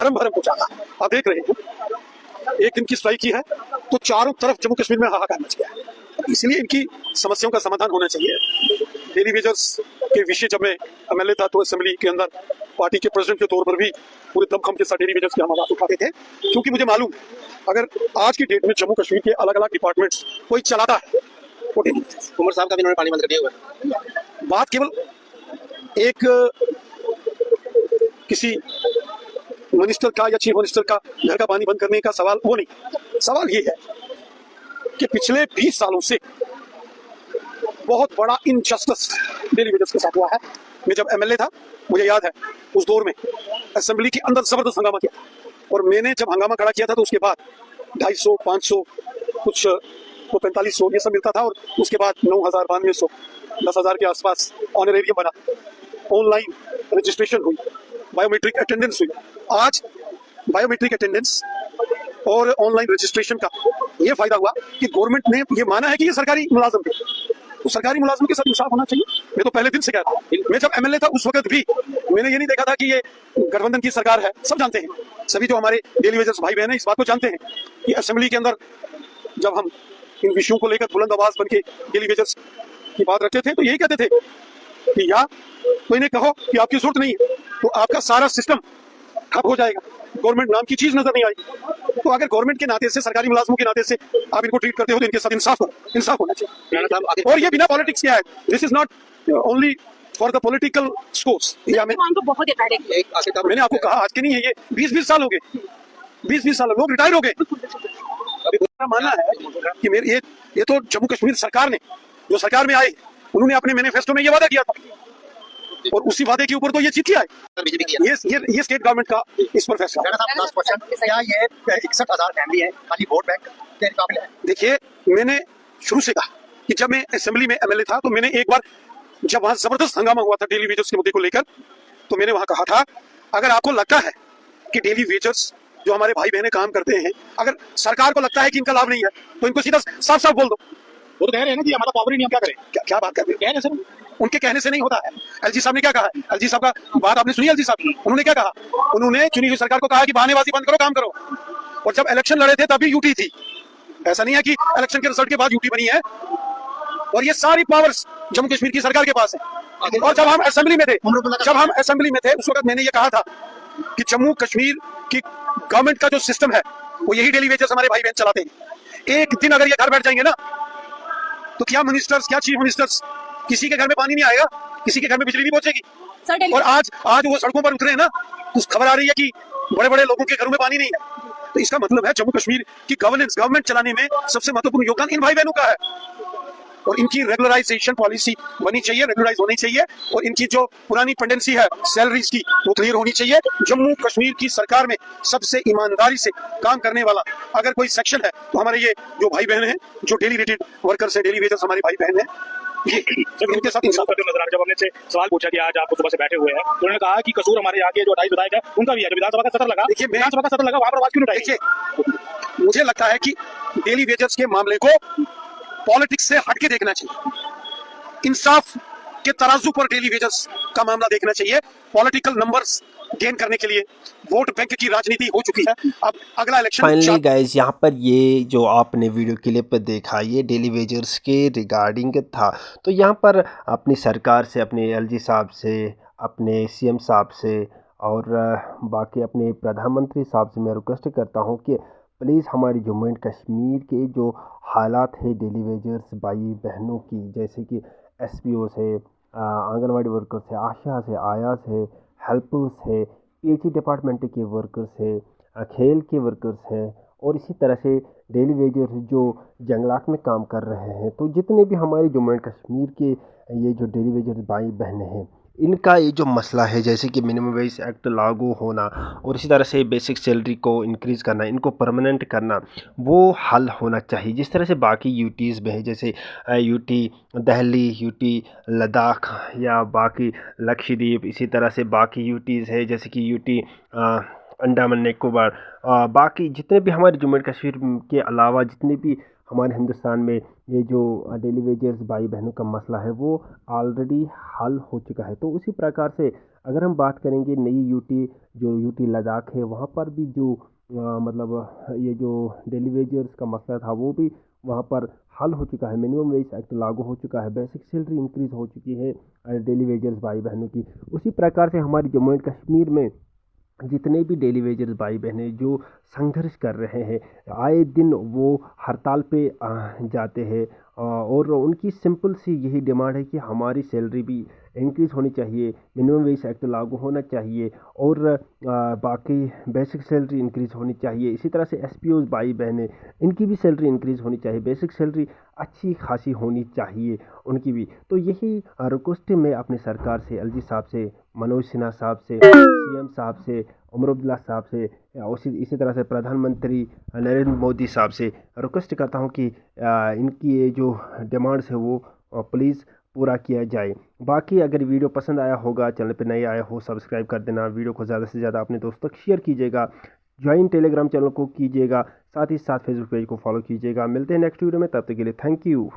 भरम भरम हो जाता है। आप देख रहे हैं एक दिन की स्ट्राइक की है तो चारों तरफ जम्मू कश्मीर में हाहाकार मच गया है। इसलिए इनकी समस्याओं का समाधान होना चाहिए। डेली वेजर्स के विषय जब मैं एमएलए था तो असेंबली के अंदर पार्टी के प्रेसिडेंट के तौर पर भी पूरे दमखम के साथ डेली वेजर्स की हम आवाज उठाते थे, क्योंकि मुझे मालूम अगर आज की डेट में जम्मू कश्मीर के अलग अलग डिपार्टमेंट्स कोई चलाता है वो डेली वेजर्स। उमर साहब का भी इन्होंने पानी बंद कर दिया हुआ है। बात केवल एक किसी मिनिस्टर का या चीफ मिनिस्टर का घर का पानी बंद करने का सवाल वो नहीं, सवाल ये है कि पिछले 20 सालों से बहुत बड़ा इनजस्टिस डेली वेजर्स के साथ हुआ है। मैं जब एमएलए था मुझे याद है उस दौर में असेंबली के अंदर जबरदस्त हंगामा किया और मैंने जब हंगामा खड़ा किया था तो उसके बाद 250, 500 कुछ तो 4500 ये सब मिलता था और उसके बाद 9000, 9200, 10,000 के आसपास ऑनरेरियम बना, ऑनलाइन रजिस्ट्रेशन हुई, बायोमेट्रिक अटेंडेंस हुई। आज बायोमेट्रिक अटेंडेंस और ऑनलाइन रजिस्ट्रेशन का ये फायदा हुआ कि गवर्नमेंट ने ये माना है कि ये सरकारी मुलाजिम थे, तो सरकारी मुलाजिम के साथ इंसाफ होना चाहिए। मैं तो पहले दिन से कहता हूँ, मैं जब एमएलए था उस वक्त भी मैंने ये नहीं देखा था कि ये गठबंधन की सरकार है। सब जानते हैं, सभी जो हमारे डेली वेजर्स भाई बहन है इस बात को जानते हैं कि असेंबली के अंदर जब हम इन विषयों को लेकर बुलंद आवाज बन के डेली वेजर्स की बात रखते थे तो यही कहते थे कि या तो इन्हें कहो कि आपकी जरूरत नहीं है तो आपका सारा सिस्टम ठप हो जाएगा, गवर्नमेंट नाम की चीज नजर नहीं आएगी। तो अगर गवर्नमेंट के नाते से, सरकारी मुलाजमों के नाते से आप इनको ट्रीट करते हो तो इनके साथ इंसाफ होना चाहिए। और ये बिना पॉलिटिक्स के है, this is not only for the political scores. मैंने आपको कहा आज के नहीं है, ये 20-20 साल हो गए, 20-20 साल लोग रिटायर हो गए। मेरा मानना है कि मेरे ये तो जम्मू कश्मीर सरकार ने जो सरकार में आए उन्होंने अपने मैनिफेस्टो में ये वादा किया था और उसी वादे के ऊपर तो ये जीत किया है। ये स्टेट गवर्नमेंट का इस पर फैसला। क्या ये 61,000 फैमिली है खाली वोट बैंक के काबिल है? देखिए मैंने शुरू से कहा कि जब मैं असेंबली में एमएलए था तो मैंने एक बार जब वहां जबरदस्त हंगामा हुआ था डेली वेजर्स के मुद्दे को लेकर तो मैंने वहां कहा था अगर आपको लगता है कि डेली वेजर्स जो हमारे भाई बहने काम करते हैं अगर सरकार को लगता है कि इनका लाभ नहीं है तो इनको सीधा साफ साफ बोल दो। वो तो कह रहे हैं ना कि हमारा पावर ही नहीं, हम क्या करें? क्या बात कर रहे कह रहे हैं सर, उनके कहने से नहीं होता है। एलजी साहब ने क्या कहा, एलजी साहब का बात आपने सुनी? एलजी साहब उन्होंने क्या कहा, उन्होंने चुनी हुई सरकार को कहा कि बहानेबाजी बंद करो, काम करो। और जब इलेक्शन लड़े थे तभी यूटी थी, ऐसा नहीं है कि इलेक्शन के रिजल्ट के बाद यूटी बनी है। और ये सारी पावर्स जम्मू कश्मीर की सरकार के पास है। और जब हम असेंबली में थे उस वक्त मैंने ये कहा था कि जम्मू कश्मीर की गवर्नमेंट का जो सिस्टम है वो यही डेली वेजर्स हमारे भाई बहन चलाते हैं। एक दिन अगर ये घर बैठ जाएंगे ना तो क्या मिनिस्टर्स, क्या चीफ मिनिस्टर्स, किसी के घर में पानी नहीं आएगा, किसी के घर में बिजली नहीं पहुंचेगी। और आज वो सड़कों पर उतरे हैं ना तो खबर आ रही है कि बड़े बड़े लोगों के घरों में पानी नहीं है। तो इसका मतलब है जम्मू कश्मीर की गवर्नमेंट चलाने में सबसे महत्वपूर्ण योगदान इन भाई बहनों का है। और इनकी रेगुलराइजेशन पॉलिसी बनी चाहिए, रेगुलराइज होनी चाहिए और इनकी जो पुरानी पेंडेंसी है सैलरीज की वो क्लियर होनी चाहिए। जम्मू कश्मीर की सरकार में सबसे ईमानदारी से काम करने वाला अगर कोई सेक्शन है तो हमारे ये जो भाई बहन हैं, जो डेली रेटेड वर्कर्स हैं, डेली वेजर्स हमारे भाई बहन हैं, ये इनके साथ इंसाफ करते नजर आ रहा है। जब हमने से सवाल पूछा कि आज आप सुबह से बैठे हुए हैं तो उन्होंने कहा कि कसूर हमारे यहाँ के जो 28 विधायक है उनका भी है। विधानसभा का सत्र लगा, देखिए विधानसभा का सत्र लगा, वहां पर आवाज क्यों उठाई? देखिए मुझे लगता है कि डेली वेजर्स के मामले को पॉलिटिक्स से हटके देखना चाहिए। इंसाफ के तराजू पर डेली वेजर्स का मामला देखना चाहिए। पॉलिटिकल नंबर्स गेन करने के लिए वोट बैंक की राजनीति हो चुकी है। अब अगला इलेक्शन फाइनली गाइस यहाँ पर ये जो आपने वीडियो क्लिप देखा ये डेली वेजर्स के रिगार्डिंग था। तो यहाँ पर अपनी सरकार से, अपने एलजी साहब से, अपने सीएम साहब से और बाकी अपने प्रधानमंत्री साहब से मैं रिक्वेस्ट करता हूँ कि प्लीज़ हमारी जम्मू एंड कश्मीर के जो हालात है डेली वेजर्स भाई बहनों की, जैसे कि एसपीओ है, आंगनवाड़ी वर्कर्स है, आशा है, आयास है, हेल्पर्स है, पीएचई डिपार्टमेंट के वर्कर्स है, खेल के वर्कर्स हैं और इसी तरह से डेली वेजर्स जो जंगलात में काम कर रहे हैं। तो जितने भी हमारे जम्मू एंड कश्मीर के ये जो डेली वेजर्स भाई बहन हैं इनका ये जो मसला है जैसे कि मिनिमम वेज एक्ट लागू होना और इसी तरह से बेसिक सैलरी को इंक्रीज़ करना, इनको परमानेंट करना, वो हल होना चाहिए। जिस तरह से बाकी यूटीज़ में है, जैसे यूटी दिल्ली, यूटी लद्दाख या बाकी लक्षद्वीप, इसी तरह से बाकी यूटीज़ है जैसे कि यूटी अंडमान निकोबार, बाकी जितने भी हमारे जम्मू एंड कश्मीर के अलावा जितने भी हमारे हिंदुस्तान में ये जो डेली वेजर्स भाई बहनों का मसला है वो ऑलरेडी हल हो चुका है। तो उसी प्रकार से अगर हम बात करेंगे नई यूटी जो यूटी लद्दाख है वहाँ पर भी जो मतलब ये जो डेली वेजर्स का मसला था वो भी वहाँ पर हल हो चुका है। मिनिमम वेज एक्ट लागू हो चुका है, बेसिक सैलरी इंक्रीज़ हो चुकी है डेली वेजर्स भाई बहनों की। उसी प्रकार से हमारी जम्मू एंड कश्मीर में जितने भी डेली वेजर्स भाई बहनें जो संघर्ष कर रहे हैं, आए दिन वो हड़ताल पे जाते हैं और उनकी सिंपल सी यही डिमांड है कि हमारी सैलरी भी इंक्रीज़ होनी चाहिए, मिनिमम वेज एक्ट लागू होना चाहिए और बाकी बेसिक सैलरी इंक्रीज़ होनी चाहिए। इसी तरह से एसपीओज़ भाई बहनें इनकी भी सैलरी इंक्रीज़ होनी चाहिए, बेसिक सैलरी अच्छी खासी होनी चाहिए उनकी भी। तो यही रिक्वेस्ट मैं अपनी सरकार से, एलजी साहब से, मनोज सिन्हा साहब से, सीएम साहब से, उमर अब्दुल्ला साहब से, इसी तरह से प्रधानमंत्री नरेंद्र मोदी साहब से रिक्वेस्ट करता हूं कि इनकी ये जो डिमांड्स है वो प्लीज़ पूरा किया जाए। बाकी अगर वीडियो पसंद आया होगा, चैनल पे नए आए हो सब्सक्राइब कर देना, वीडियो को ज़्यादा से ज़्यादा अपने दोस्तों तक शेयर कीजिएगा, ज्वाइन टेलीग्राम चैनल को कीजिएगा, साथ ही साथ फेसबुक पेज को फॉलो कीजिएगा। मिलते हैं नेक्स्ट वीडियो में, तब तक के लिए थैंक यू।